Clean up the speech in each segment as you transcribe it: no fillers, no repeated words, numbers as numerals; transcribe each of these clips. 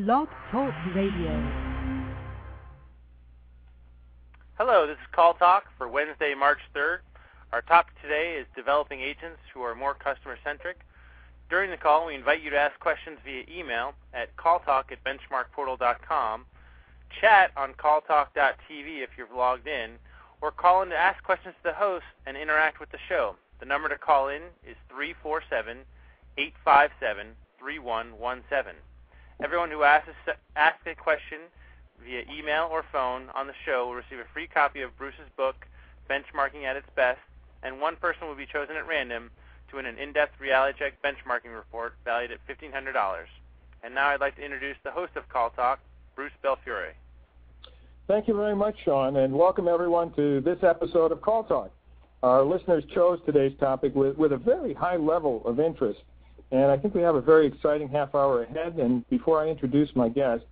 Blog Talk Radio. Hello, this is Call Talk for Wednesday, March 3rd. Our topic today is developing agents who are more customer-centric. During the call, we invite you to ask questions via email at calltalk@benchmarkportal.com, chat on calltalk.tv if you're logged in, or call in to ask questions to the host and interact with the show. The number to call in is 347-857-3117. Everyone who asks a question via email or phone on the show will receive a free copy of Bruce's book, Benchmarking at Its Best, and one person will be chosen at random to win an in-depth reality check benchmarking report valued at $1,500. And now I'd like to introduce the host of Call Talk, Bruce Belfiore. Thank you very much, Sean, and welcome everyone to this episode of Call Talk. Our listeners chose today's topic with a very high level of interest, and I think we have a very exciting half hour ahead. And before I introduce my guest,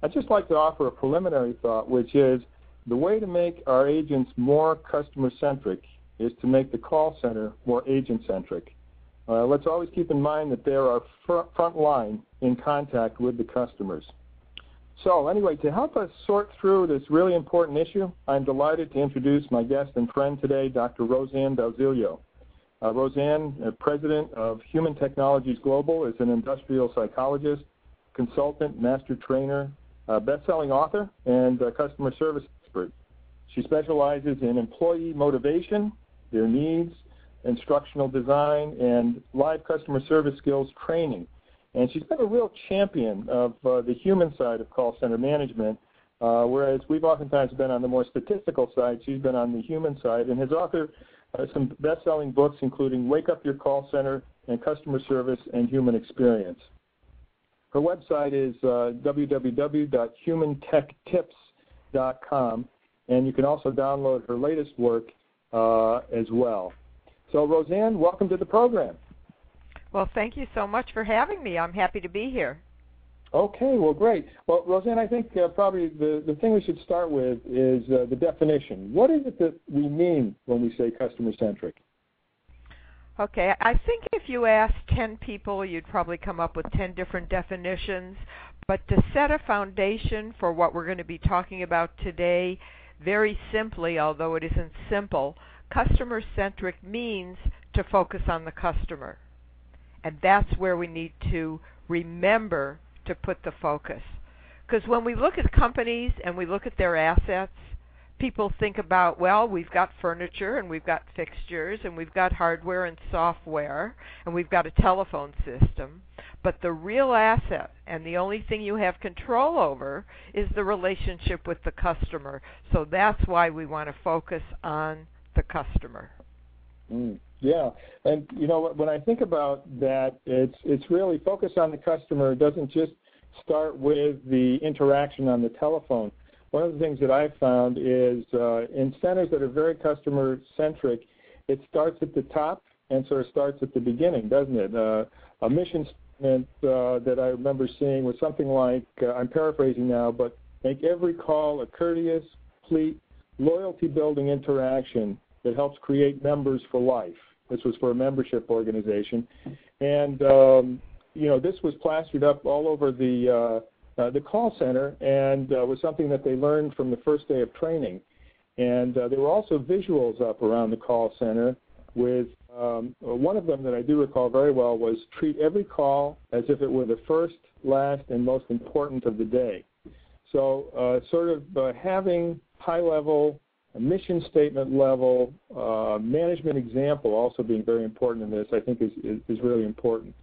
I'd just like to offer a preliminary thought, which is the way to make our agents more customer-centric is to make the call center more agent-centric. Let's always keep in mind that they're our front line in contact with the customers. So anyway, to help us sort through this really important issue, I'm delighted to introduce my guest and friend today, Dr. Roseanne Dalzilio. Roseanne, President of Human Technologies Global, is an industrial psychologist, consultant, master trainer, best-selling author, and customer service expert. She specializes in employee motivation, their needs, instructional design, and live customer service skills training. And she's been a real champion of the human side of call center management, whereas we've oftentimes been on the more statistical side. She's been on the human side and has authored some best-selling books, including Wake Up Your Call Center and Customer Service and Human Experience. Her website is www.humantechtips.com, and you can also download her latest work as well. So, Roseanne, welcome to the program. Well, thank you so much for having me. I'm happy to be here. Okay, well, great. Well, Roseanne, I think probably the thing we should start with is the definition. What is it that we mean when we say customer-centric? Okay, I think if you asked 10 people, you'd probably come up with 10 different definitions. But to set a foundation for what we're going to be talking about today, very simply, although it isn't simple, customer-centric means to focus on the customer. And that's where we need to remember to put the focus. Because when we look at companies and we look at their assets, people think about, well, we've got furniture and we've got fixtures and we've got hardware and software and we've got a telephone system. But the real asset and the only thing you have control over is the relationship with the customer. So that's why we want to focus on the customer. Yeah, and you know, when I think about that, it's really focus on the customer. It doesn't just start with the interaction on the telephone. One of the things that I've found is in centers that are very customer-centric, it starts at the top and sort of starts at the beginning, doesn't it? A mission statement that I remember seeing was something like, I'm paraphrasing now, but make every call a courteous, complete, loyalty-building interaction that helps create members for life. This was for a membership organization. And, you know, this was plastered up all over the call center and was something that they learned from the first day of training. And there were also visuals up around the call center with one of them that I do recall very well was treat every call as if it were the first, last, and most important of the day. So sort of having high-level, mission statement level, management example also being very important in this, I think is really important.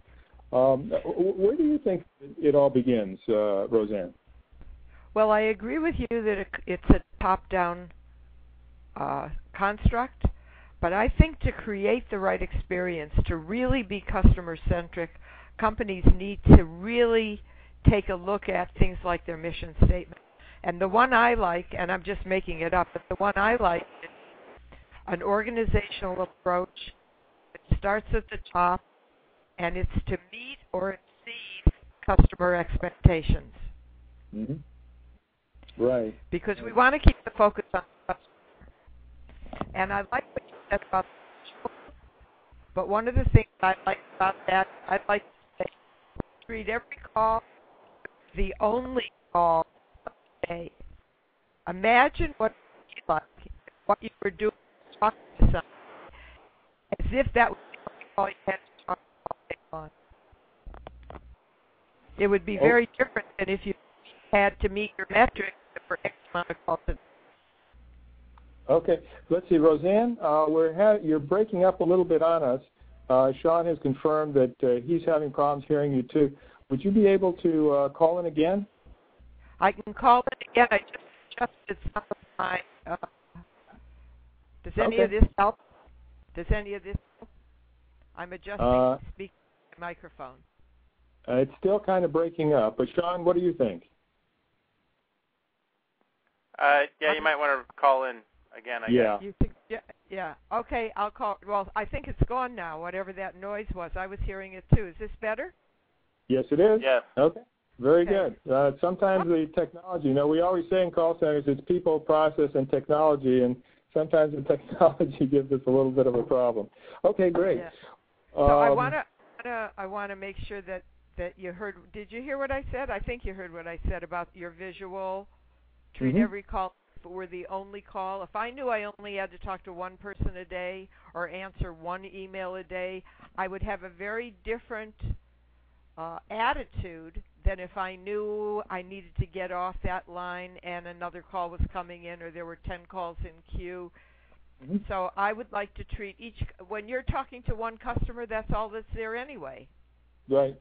Where do you think it all begins, Roseanne? Well, I agree with you that it's a top-down construct, but I think to create the right experience, to really be customer-centric, companies need to really take a look at things like their mission statement. And the one I like, and I'm just making it up, but the one I like is an organizational approach that starts at the top, and it's to meet or exceed customer expectations. Mm-hmm. Right. Because we want to keep the focus on the customer. And I like what you said about the visual, but one of the things I like about that, I'd like to say, treat every call the only call of the day. Imagine what it would be like, what you were doing, talking to somebody, as if that was the only call you had to talk all day long. It would be very different than if you had to meet your metrics for X amount of calls a day. Okay. Let's see, Roseanne, you're breaking up a little bit on us. Sean has confirmed that he's having problems hearing you, too. Would you be able to call in again? I can call in again. I just adjusted some of my... does any of this help? Does any of this help? I'm adjusting the speaker microphone. It's still kind of breaking up, but Sean, what do you think? Yeah, you might want to call in again, I guess. You think, yeah. Okay, I'll call. Well, I think it's gone now, whatever that noise was. I was hearing it, too. Is this better? Yes, it is. Yes. Okay. Very good. Sometimes the technology, we always say in call centers it's people, process, and technology, and sometimes the technology gives us a little bit of a problem. Okay, great. Yeah. So I want to make sure that you heard. Did you hear what I said? I think you heard what I said about your visual. Treat every call if it were the only call. If I knew I only had to talk to one person a day or answer one email a day, I would have a very different attitude than if I knew I needed to get off that line and another call was coming in or there were 10 calls in queue. So I would like to treat when you're talking to one customer, that's all that's there anyway. Right.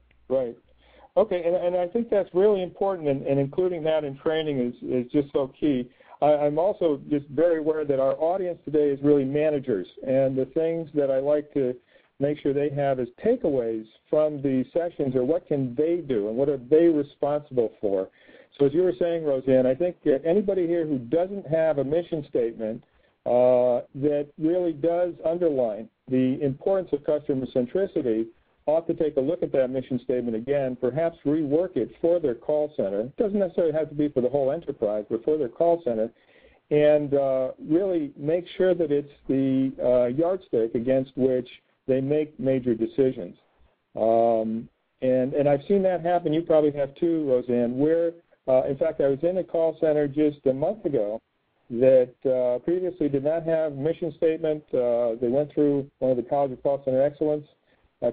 Okay, and I think that's really important, and including that in training is just so key. I'm also just very aware that our audience today is really managers, and the things that I like to make sure they have as takeaways from the sessions are what can they do and what are they responsible for. So as you were saying, Roseanne, I think anybody here who doesn't have a mission statement that really does underline the importance of customer centricity ought to take a look at that mission statement again, perhaps rework it for their call center. It doesn't necessarily have to be for the whole enterprise, but for their call center, and really make sure that it's the yardstick against which they make major decisions. And I've seen that happen. You probably have too, Roseanne, where, in fact, I was in a call center just a month ago that previously did not have mission statement. They went through one of the College of Call Center Excellence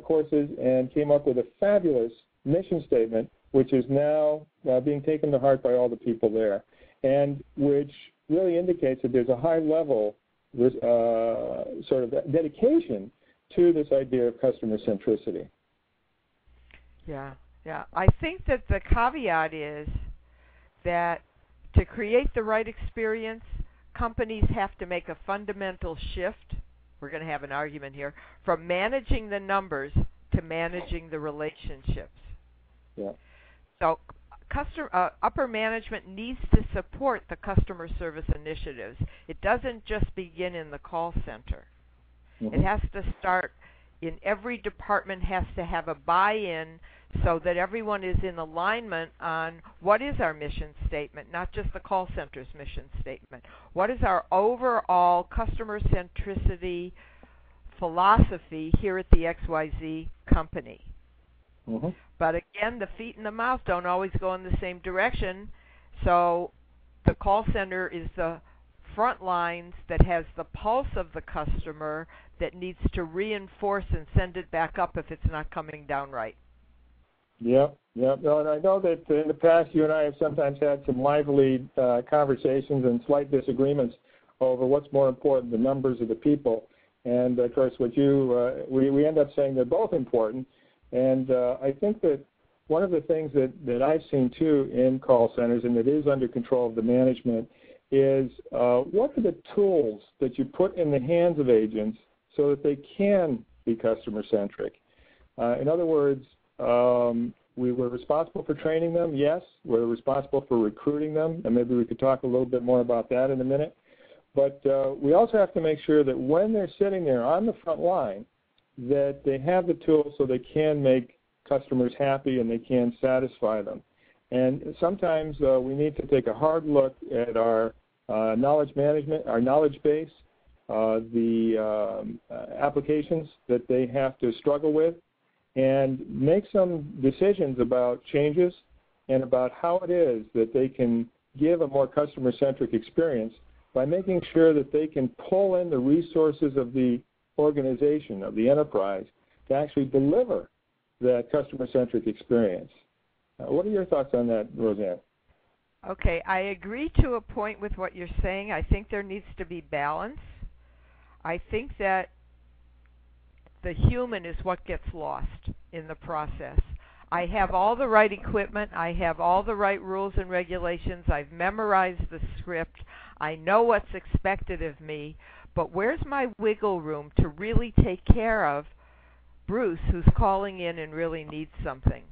courses and came up with a fabulous mission statement, which is now being taken to heart by all the people there, and which really indicates that there's a high level sort of dedication to this idea of customer centricity. Yeah. I think that the caveat is that to create the right experience, companies have to make a fundamental shift. We're going to have an argument here, from managing the numbers to managing the relationships. Yeah. So upper management needs to support the customer service initiatives. It doesn't just begin in the call center. It has to start in every department, has to have a buy-in so that everyone is in alignment on what is our mission statement, not just the call center's mission statement. What is our overall customer centricity philosophy here at the XYZ company? But again, the feet and the mouth don't always go in the same direction, so the call center is the front lines that has the pulse of the customer that needs to reinforce and send it back up if it's not coming down right. Yeah. No, and I know that in the past you and I have sometimes had some lively conversations and slight disagreements over what's more important, the numbers or the people. And of course, we end up saying they're both important. And I think that one of the things that I've seen too in call centers, and it is under control of the management, is what are the tools that you put in the hands of agents so that they can be customer-centric? In other words, we were responsible for training them, yes. We're responsible for recruiting them, and maybe we could talk a little bit more about that in a minute. But we also have to make sure that when they're sitting there on the front line, that they have the tools so they can make customers happy and they can satisfy them. And sometimes we need to take a hard look at our knowledge management, our knowledge base, the applications that they have to struggle with, and make some decisions about changes and about how it is that they can give a more customer-centric experience by making sure that they can pull in the resources of the organization, of the enterprise, to actually deliver that customer-centric experience. What are your thoughts on that, Roseanne? Okay, I agree to a point with what you're saying. I think there needs to be balance. I think that the human is what gets lost in the process. I have all the right equipment. I have all the right rules and regulations. I've memorized the script. I know what's expected of me. But where's my wiggle room to really take care of Bruce, who's calling in and really needs something?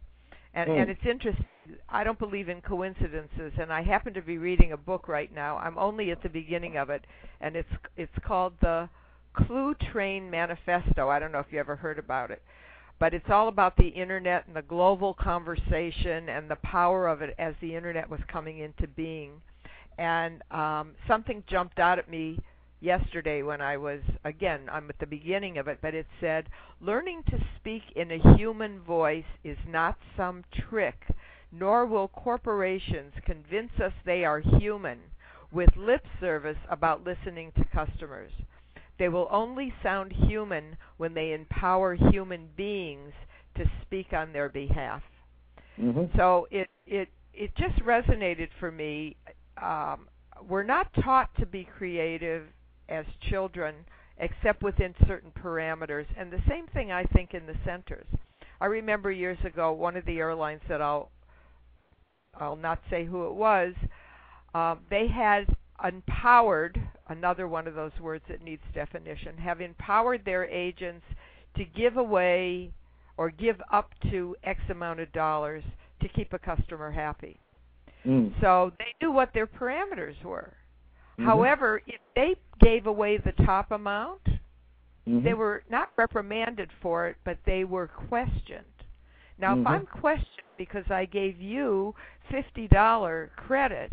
And it's interesting. I don't believe in coincidences, and I happen to be reading a book right now. I'm only at the beginning of it, and it's called the Clue Train Manifesto. I don't know if you ever heard about it, but it's all about the Internet and the global conversation and the power of it as the Internet was coming into being. And something jumped out at me yesterday when I'm at the beginning of it, but it said, learning to speak in a human voice is not some trick, nor will corporations convince us they are human with lip service about listening to customers. They will only sound human when they empower human beings to speak on their behalf. Mm-hmm. So it just resonated for me. We're not taught to be creative as children, except within certain parameters. And the same thing, I think, in the centers. I remember years ago, one of the airlines that I'll not say who it was, they had empowered, another one of those words that needs definition, have empowered their agents to give away or give up to X amount of dollars to keep a customer happy. So they knew what their parameters were. Mm-hmm. However, if they gave away the top amount, they were not reprimanded for it, but they were questioned. Now, if I'm questioned because I gave you $50 credit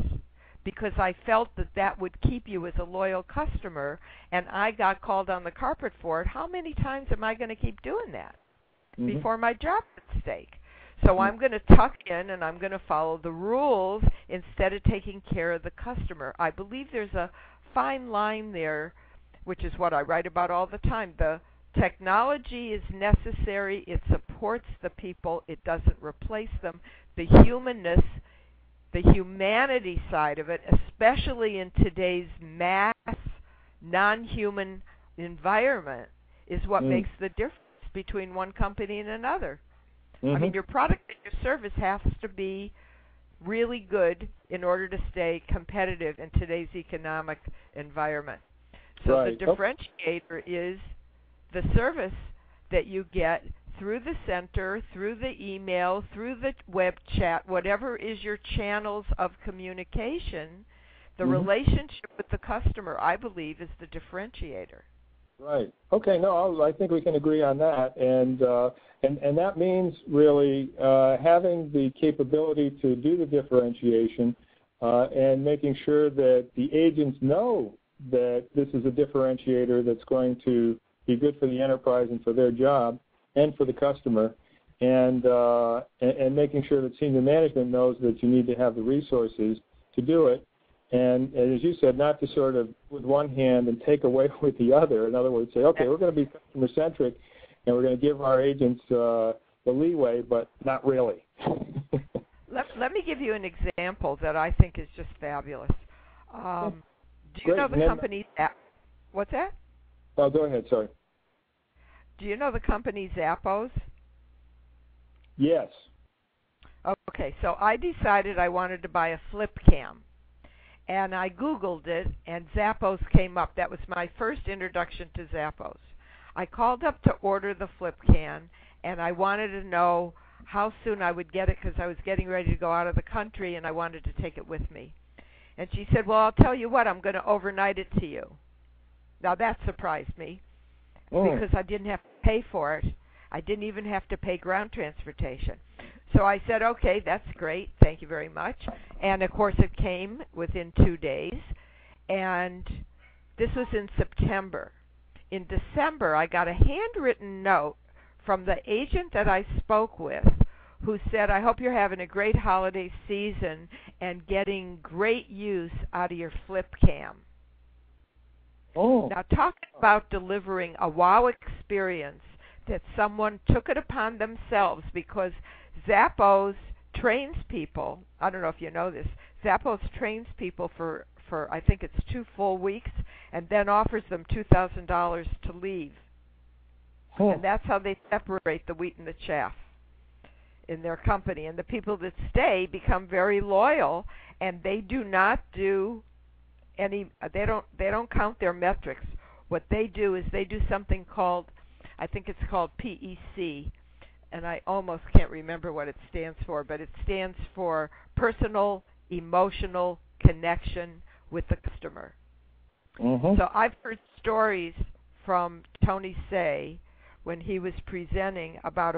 because I felt that would keep you as a loyal customer, and I got called on the carpet for it, how many times am I going to keep doing that before my job's at stake? So I'm going to tuck in and I'm going to follow the rules instead of taking care of the customer. I believe there's a fine line there, which is what I write about all the time. The technology is necessary. It supports the people. It doesn't replace them. The humanness, the humanity side of it, especially in today's mass, non-human environment, is what makes the difference between one company and another. I mean, your product and your service has to be really good in order to stay competitive in today's economic environment. So the differentiator is the service that you get through the center, through the email, through the web chat, whatever is your channels of communication. The relationship with the customer, I believe, is the differentiator. Right. Okay. No, I think we can agree on that, and that means really having the capability to do the differentiation and making sure that the agents know that this is a differentiator that's going to be good for the enterprise and for their job and for the customer, and making sure that senior management knows that you need to have the resources to do it. And as you said, not to sort of with one hand and take away with the other. In other words, say, okay, we're going to be customer-centric, and we're going to give our agents the leeway, but not really. Let me give you an example that I think is just fabulous. Do you know the company? What's that? Oh, go ahead. Sorry. Do you know the company Zappos? Yes. Okay, so I decided I wanted to buy a flip cam. And I Googled it, and Zappos came up. That was my first introduction to Zappos. I called up to order the flip can, and I wanted to know how soon I would get it because I was getting ready to go out of the country, and I wanted to take it with me. And she said, well, I'll tell you what, I'm going to overnight it to you. Now, that surprised me because I didn't have to pay for it. I didn't even have to pay ground transportation. So I said, okay, that's great. Thank you very much. And, of course, it came within 2 days. And this was in September. In December, I got a handwritten note from the agent that I spoke with who said, I hope you're having a great holiday season and getting great use out of your flip cam. Oh. Now, talking about delivering a wow experience that someone took it upon themselves, because Zappos trains people. I don't know if you know this. Zappos trains people for I think it's 2 full weeks, and then offers them $2,000 to leave. And that's how they separate the wheat and the chaff in their company. And the people that stay become very loyal, and they do not do any. They don't count their metrics. What they do is they do something called, I think it's called PEC, and I almost can't remember what it stands for, but it stands for personal emotional connection with the customer. Mm-hmm. So I've heard stories from Tony Say when he was presenting about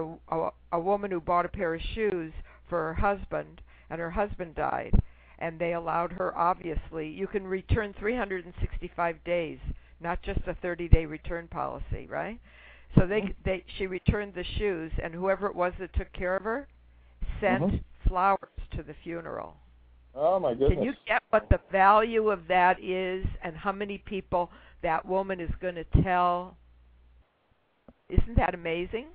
a woman who bought a pair of shoes for her husband, and her husband died, and they allowed her, obviously, you can return 365 days, not just a 30-day return policy, right? So she returned the shoes, and whoever it was that took care of her sent flowers to the funeral. Oh, my goodness. Can you get what the value of that is and how many people that woman is going to tell? Isn't that amazing?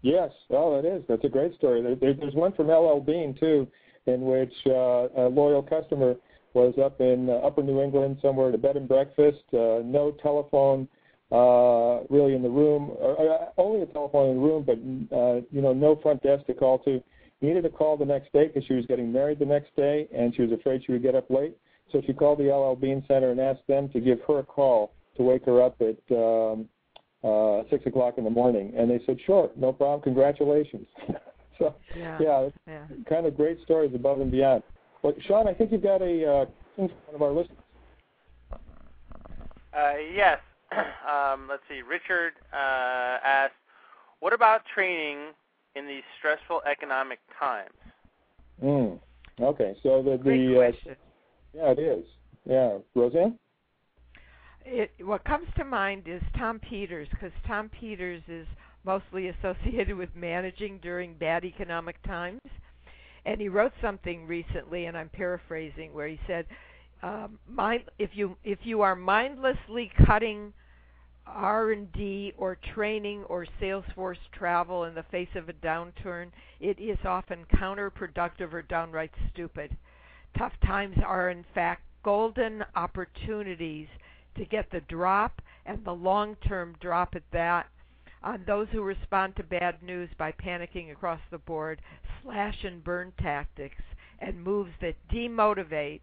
Yes. Oh, it is. That's a great story. There's one from LL Bean, too, in which a loyal customer was up in upper New England somewhere at a bed and breakfast, no telephone really in the room, only a telephone in the room, but no front desk to call to. Needed a call the next day because she was getting married the next day, and she was afraid she would get up late. So she called the LL Bean Center and asked them to give her a call to wake her up at 6 o'clock in the morning. And they said, sure, no problem, congratulations. So, yeah, kind of great stories above and beyond. Well, Sean, I think you've got a thing from one of our listeners. Yes. Let's see. Richard asked, what about training in these stressful economic times? Okay, so Great question. Yeah, it is. Yeah, Roseanne? What comes to mind is Tom Peters, because Tom Peters is mostly associated with managing during bad economic times, and he wrote something recently, and I'm paraphrasing, where he said, if you are mindlessly cutting R&D or training or Salesforce travel in the face of a downturn, it is often counterproductive or downright stupid. Tough times are, in fact, golden opportunities to get the drop, and the long-term drop at that, on those who respond to bad news by panicking across the board, slash and burn tactics, and moves that demotivate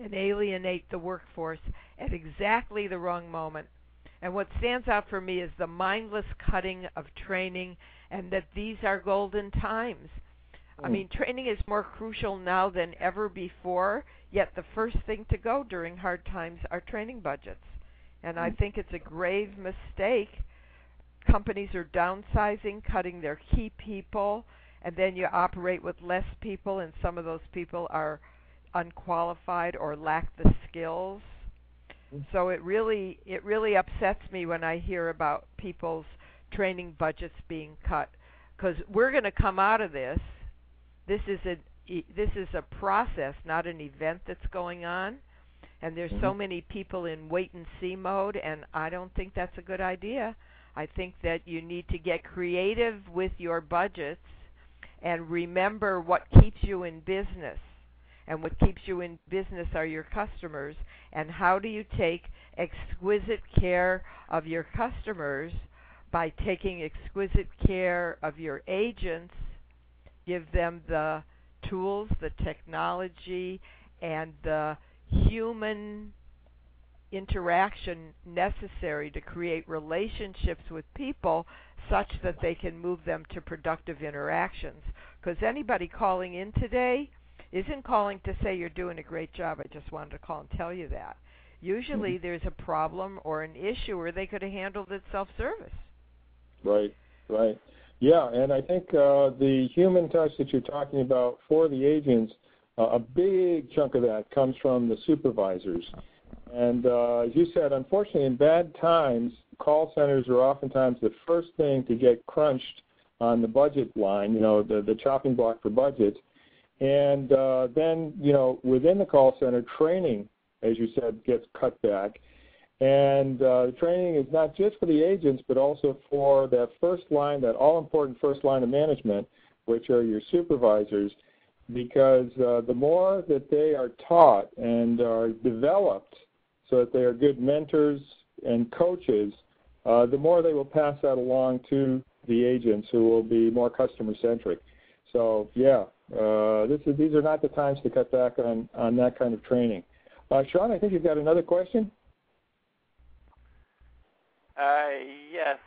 and alienate the workforce at exactly the wrong moment. And what stands out for me is the mindless cutting of training, and that these are golden times. I mean, training is more crucial now than ever before, yet the first thing to go during hard times are training budgets. And I think it's a grave mistake. Companies are downsizing, cutting their key people, and then you operate with less people, and some of those people are unqualified or lack the skills. So it really upsets me when I hear about people's training budgets being cut, because we're going to come out of this. This is a process, not an event that's going on, and there's so many people in wait-and-see mode, and I don't think that's a good idea. I think that you need to get creative with your budgets and remember what keeps you in business. And what keeps you in business are your customers. And how do you take exquisite care of your customers? By taking exquisite care of your agents, give them the tools, the technology, and the human interaction necessary to create relationships with people such that they can move them to productive interactions. Because anybody calling in today isn't calling to say you're doing a great job. I just wanted to call and tell you that. Usually there's a problem or an issue where they could have handled it self-service. Right. Yeah, and I think the human touch that you're talking about for the agents, a big chunk of that comes from the supervisors. And as you said, unfortunately, in bad times, call centers are oftentimes the first thing to get crunched on the budget line, the chopping block for budgets. And then, within the call center, training, as you said, gets cut back. And training is not just for the agents, but also for that first line, that all-important first line of management, which are your supervisors, because the more that they are taught and are developed so that they are good mentors and coaches, the more they will pass that along to the agents who will be more customer-centric. So, yeah, these are not the times to cut back on that kind of training. Sean, I think you've got another question? Yes.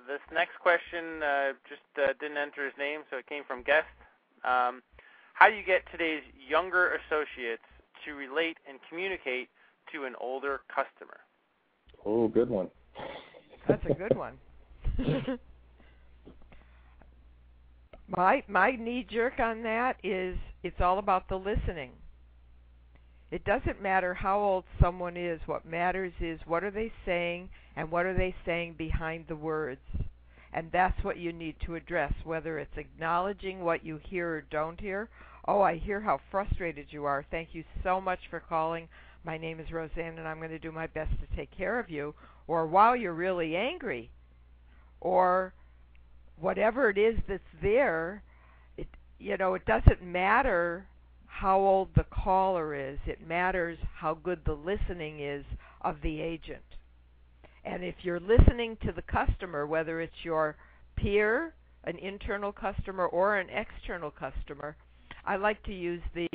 This next question just didn't enter his name, so it came from guest. How do you get today's younger associates to relate and communicate to an older customer? Oh, good one. That's a good one. My knee-jerk on that is it's all about the listening. It doesn't matter how old someone is. What matters is what are they saying and what are they saying behind the words. And that's what you need to address, whether it's acknowledging what you hear or don't hear. Oh, I hear how frustrated you are. Thank you so much for calling. My name is Roseanne, and I'm going to do my best to take care of you. Or, wow, you're really angry. Or whatever it is that's there, it doesn't matter how old the caller is. It matters how good the listening is of the agent. And if you're listening to the customer, whether it's your peer, an internal customer, or an external customer, I like to use the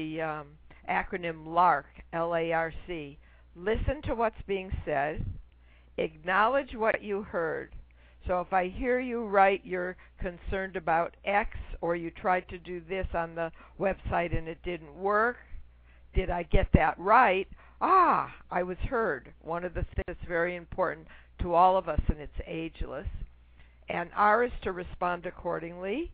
acronym LARC, L-A-R-C. Listen to what's being said. Acknowledge what you heard. So if I hear you right, you're concerned about X, or you tried to do this on the website and it didn't work. Did I get that right? I was heard. One of the things that's very important to all of us, and it's ageless. And R is to respond accordingly,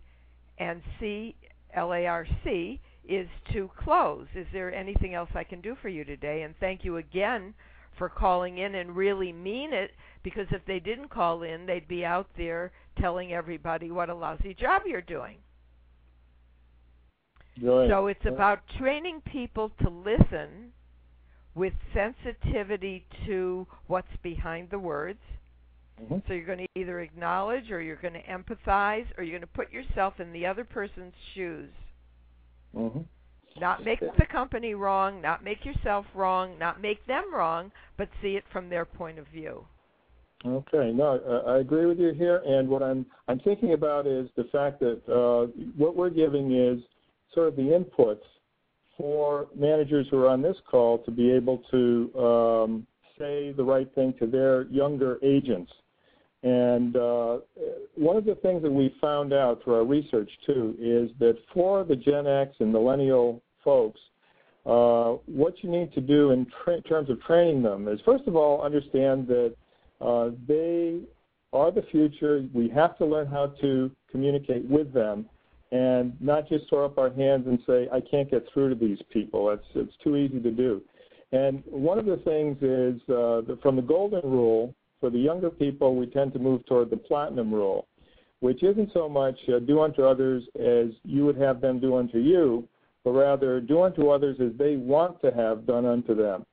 and C, L-A-R-C, is to close. Is there anything else I can do for you today? And thank you again for calling in and really mean it, because if they didn't call in, they'd be out there telling everybody what a lousy job you're doing. Right. So it's about training people to listen with sensitivity to what's behind the words. Mm-hmm. So you're going to either acknowledge, or you're going to empathize, or you're going to put yourself in the other person's shoes. Mm-hmm. Not make the company wrong, not make yourself wrong, not make them wrong, but see it from their point of view. Okay, no, I agree with you here, and what I'm thinking about is the fact that what we're giving is sort of the inputs for managers who are on this call to be able to say the right thing to their younger agents. And one of the things that we found out through our research, too, is that for the Gen X and millennial folks, what you need to do in terms of training them is, first of all, understand that they are the future. We have to learn how to communicate with them and not just throw up our hands and say, I can't get through to these people. It's too easy to do. And one of the things is from the golden rule, for the younger people, we tend to move toward the platinum rule, which isn't so much do unto others as you would have them do unto you, but rather do unto others as they want to have done unto them.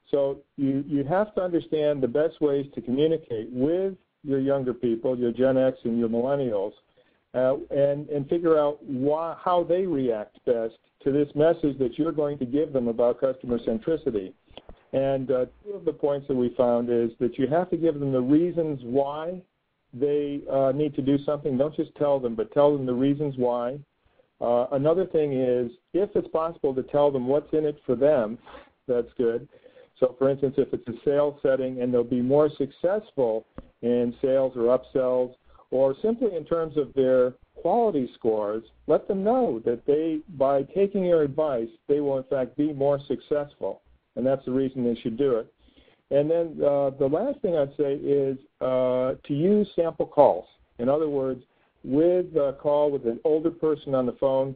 So you have to understand the best ways to communicate with your younger people, your Gen X and your millennials, and figure out how they react best to this message that you're going to give them about customer centricity. And two of the points that we found is that you have to give them the reasons why they need to do something. Don't just tell them, but tell them the reasons why. Another thing is, if it's possible to tell them what's in it for them, that's good. So, for instance, if it's a sales setting and they'll be more successful in sales or upsells, or simply in terms of their quality scores, let them know that by taking your advice, they will in fact be more successful, and that's the reason they should do it. And then the last thing I'd say is to use sample calls. In other words, with a call with an older person on the phone,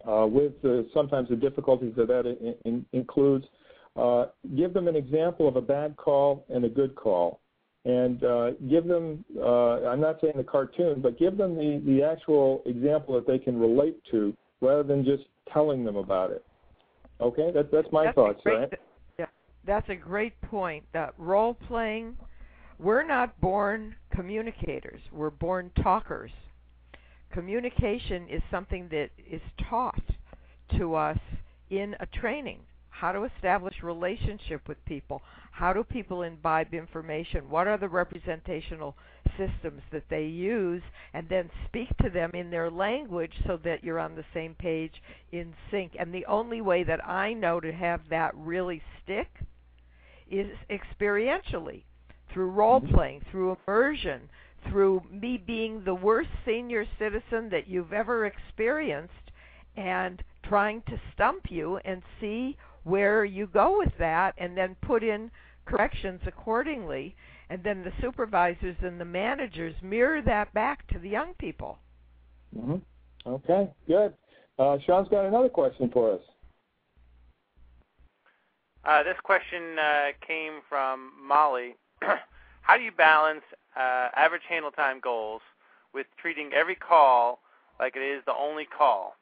with sometimes the difficulties that includes, give them an example of a bad call and a good call. and give them, I'm not saying the cartoon, but give them the actual example that they can relate to rather than just telling them about it. Okay, that's my thoughts, right? Yeah, that's a great point. Role-playing, we're not born communicators. We're born talkers. Communication is something that is taught to us in a training. How to establish relationship with people. How do people imbibe information? What are the representational systems that they use? And then speak to them in their language so that you're on the same page in sync. And the only way that I know to have that really stick is experientially, through role-playing, through immersion, through me being the worst senior citizen that you've ever experienced and trying to stump you and see where you go with that, and then put in corrections accordingly, and then the supervisors and the managers mirror that back to the young people. Mm-hmm. Okay, good. Sean's got another question for us. This question came from Molly. How do you balance average handle time goals with treating every call like it is the only call?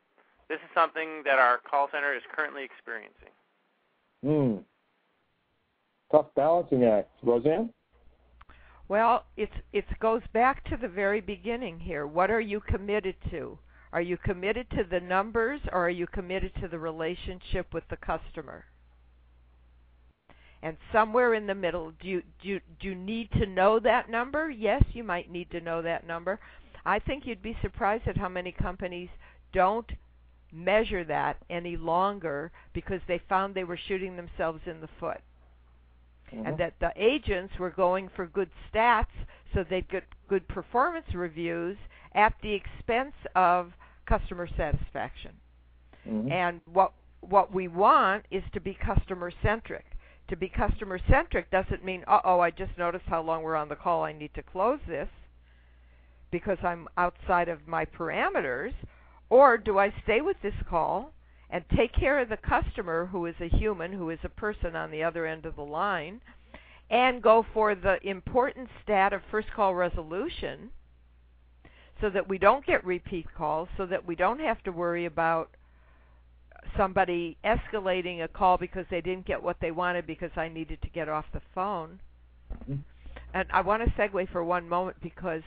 This is something that our call center is currently experiencing. Tough balancing act. Roseanne? Well, it goes back to the very beginning here. What are you committed to? Are you committed to the numbers, or are you committed to the relationship with the customer? And somewhere in the middle, do you need to know that number? Yes, you might need to know that number. I think you'd be surprised at how many companies don't measure that any longer because they found they were shooting themselves in the foot. Mm-hmm. And that the agents were going for good stats so they'd get good performance reviews at the expense of customer satisfaction. Mm-hmm. And what we want is to be customer-centric. To be customer-centric doesn't mean, I just noticed how long we're on the call, I need to close this because I'm outside of my parameters. Or do I stay with this call and take care of the customer, who is a human, who is a person on the other end of the line, and go for the important stat of first call resolution so that we don't get repeat calls, so that we don't have to worry about somebody escalating a call because they didn't get what they wanted because I needed to get off the phone. Mm-hmm. And I want to segue for one moment because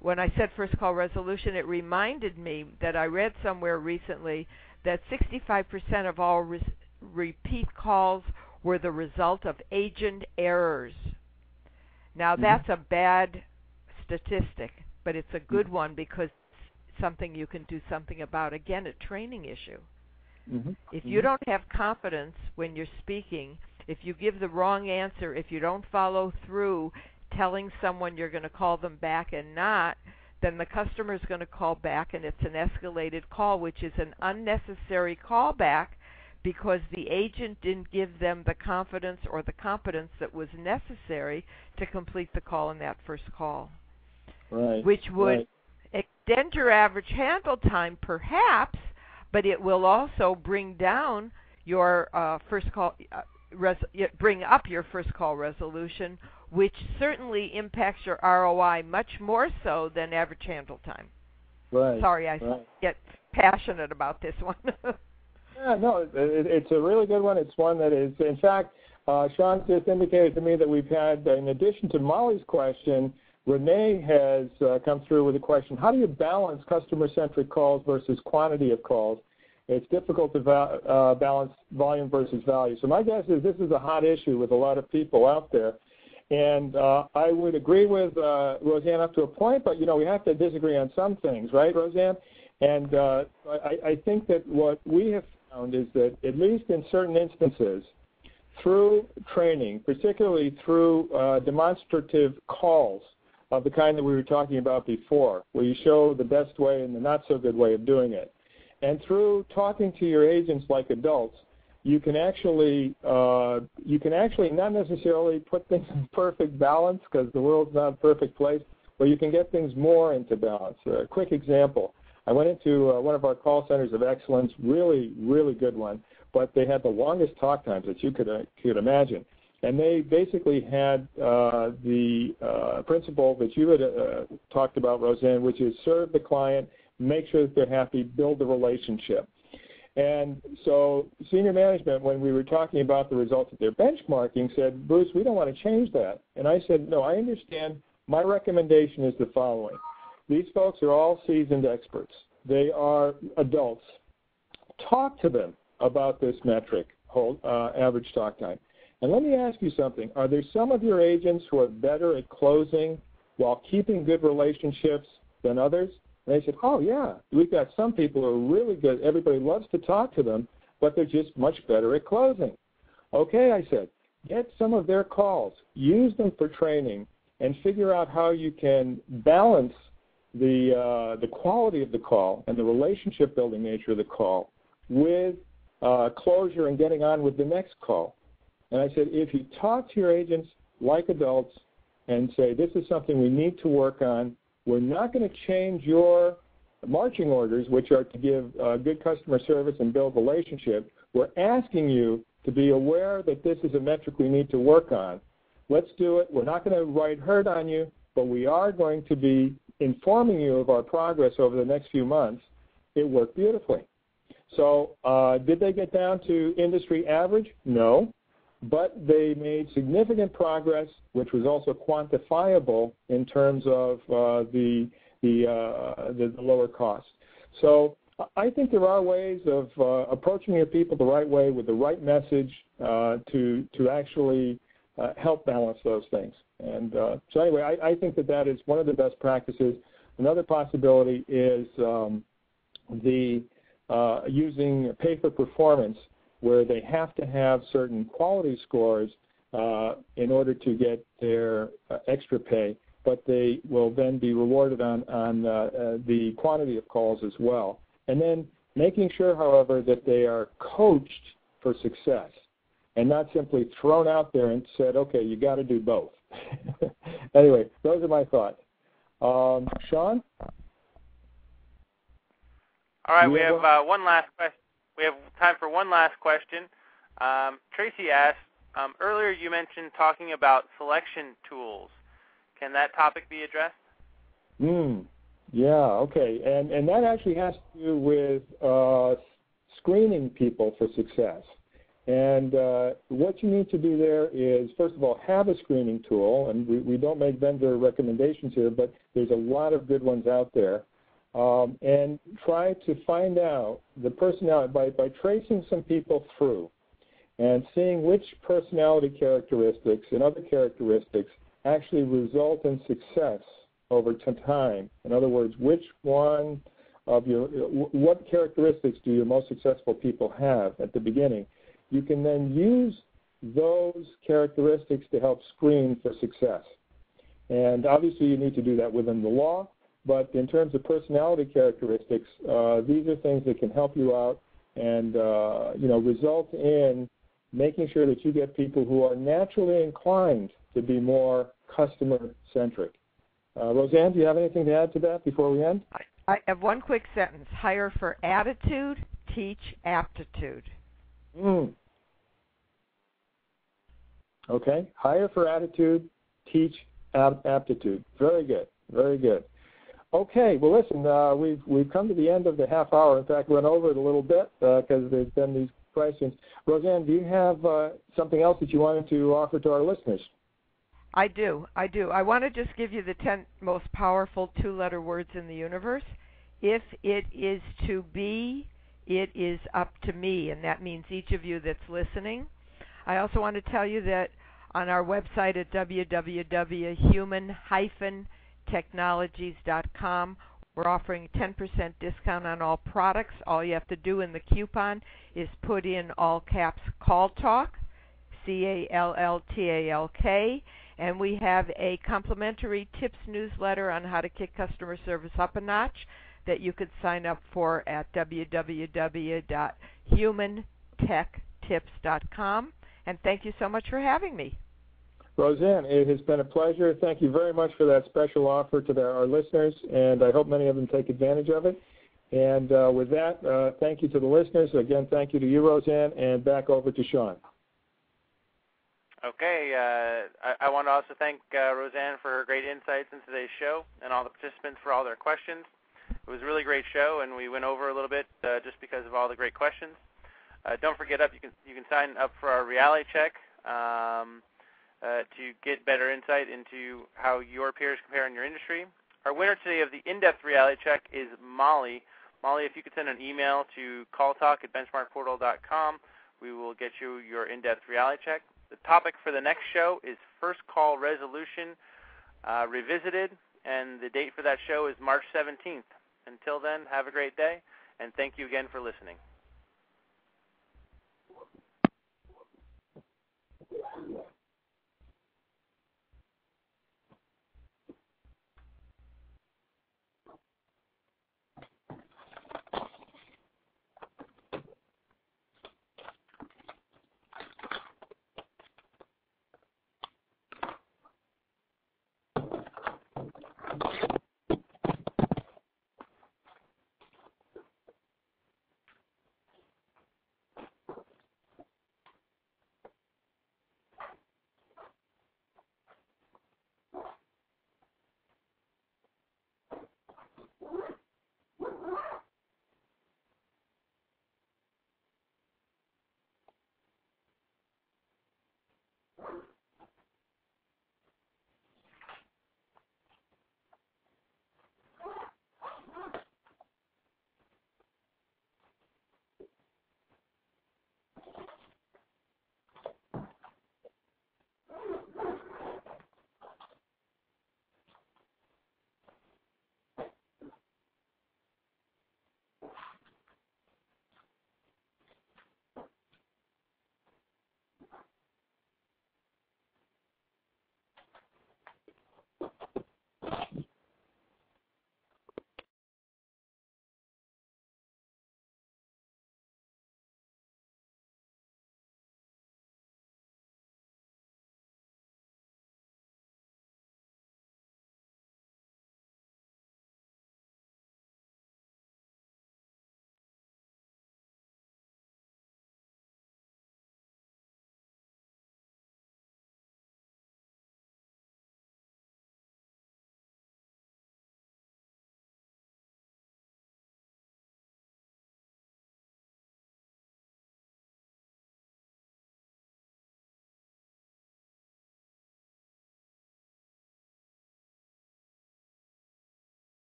when I said first call resolution, it reminded me that I read somewhere recently that 65% of all repeat calls were the result of agent errors. Now, that's a bad statistic, but it's a good one because it's something you can do something about. Again, a training issue. Mm-hmm. If you don't have confidence when you're speaking, if you give the wrong answer, if you don't follow through telling someone you're going to call them back and not, then the customer is going to call back and it's an escalated call, which is an unnecessary callback because the agent didn't give them the confidence or the competence that was necessary to complete the call in that first call. Right. Which would extend your average handle time perhaps, but it will also bring down your first call, bring up your first call resolution, which certainly impacts your ROI much more so than average handle time. Right. Sorry, I get passionate about this one. Yeah, no, it's a really good one. It's one that is, in fact, Sean just indicated to me that we've had, in addition to Molly's question, Renee has come through with a question, how do you balance customer-centric calls versus quantity of calls? It's difficult to balance volume versus value. So my guess is this is a hot issue with a lot of people out there. And I would agree with Roseanne up to a point, but, we have to disagree on some things, right, Roseanne? And I think that what we have found is that, at least in certain instances, through training, particularly through demonstrative calls of the kind that we were talking about before, where you show the best way and the not-so-good way of doing it, and through talking to your agents like adults, you can actually not necessarily put things in perfect balance because the world's not a perfect place, but you can get things more into balance. A quick example. I went into one of our call centers of excellence, really, really good one, but they had the longest talk times that you could imagine. And they basically had the principle that you had talked about, Roseanne, which is serve the client, make sure that they're happy, build the relationship. And so senior management, when we were talking about the results that they're benchmarking, said, Bruce, we don't want to change that. And I said, no, I understand. My recommendation is the following. These folks are all seasoned experts. They are adults. Talk to them about this metric, average talk time. And let me ask you something. Are there some of your agents who are better at closing while keeping good relationships than others? And they said, oh, yeah, we've got some people who are really good. Everybody loves to talk to them, but they're just much better at closing. Okay, I said, get some of their calls. Use them for training and figure out how you can balance the quality of the call and the relationship-building nature of the call with closure and getting on with the next call. And I said, if you talk to your agents like adults and say, this is something we need to work on, we're not going to change your marching orders, which are to give good customer service and build relationship. We're asking you to be aware that this is a metric we need to work on. Let's do it. We're not going to write herd on you, but we are going to be informing you of our progress over the next few months. It worked beautifully. So did they get down to industry average? No. But they made significant progress, which was also quantifiable in terms of the lower cost. So I think there are ways of approaching your people the right way with the right message to actually help balance those things. And so anyway, I think that is one of the best practices. Another possibility is using pay for performance, where they have to have certain quality scores in order to get their extra pay, but they will then be rewarded on the quantity of calls as well. And then making sure, however, that they are coached for success and not simply thrown out there and said, okay, you got to do both. Anyway, those are my thoughts. Sean? All right, we have one last question. We have time for one last question. Tracy asked, earlier you mentioned talking about selection tools. Can that topic be addressed? Yeah, okay. And that actually has to do with screening people for success. And what you need to do there is, first of all, have a screening tool. And we don't make vendor recommendations here, but there's a lot of good ones out there. And try to find out the personality by tracing some people through and seeing which personality characteristics and other characteristics actually result in success over time. In other words, which one of what characteristics do your most successful people have at the beginning? You can then use those characteristics to help screen for success. And obviously you need to do that within the law. But in terms of personality characteristics, these are things that can help you out and result in making sure that you get people who are naturally inclined to be more customer-centric. Roseanne, do you have anything to add to that before we end? I have one quick sentence. Hire for attitude, teach aptitude. Okay. Hire for attitude, teach aptitude. Very good. Very good. Okay, well, listen, we've come to the end of the half hour. In fact, run over it a little bit because there's been these questions. Roseanne, do you have something else that you wanted to offer to our listeners? I do. I want to just give you the 10 most powerful two-letter words in the universe. If it is to be, it is up to me, and that means each of you that's listening. I also want to tell you that on our website at www.human-technologies.com, we're offering a 10% discount on all products. All you have to do in the coupon is put in all caps Call Talk, CALLTALK, and we have a complimentary tips newsletter on how to kick customer service up a notch that you could sign up for at www.humantechtips.com. And thank you so much for having me. Roseanne, it has been a pleasure. Thank you very much for that special offer to our listeners, and I hope many of them take advantage of it. And with that, thank you to the listeners. Again, thank you to you, Roseanne, and back over to Sean. Okay, I want to also thank Roseanne for her great insights in today's show and all the participants for all their questions. It was a really great show, and we went over a little bit just because of all the great questions. Don't forget, you can sign up for our reality check to get better insight into how your peers compare in your industry. Our winner today of the in-depth reality check is Molly. Molly, if you could send an email to calltalk@benchmarkportal.com, we will get you your in-depth reality check. The topic for the next show is First Call Resolution Revisited, and the date for that show is March 17th. Until then, have a great day, and thank you again for listening.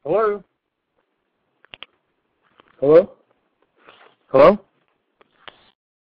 Hello? Hello? Hello?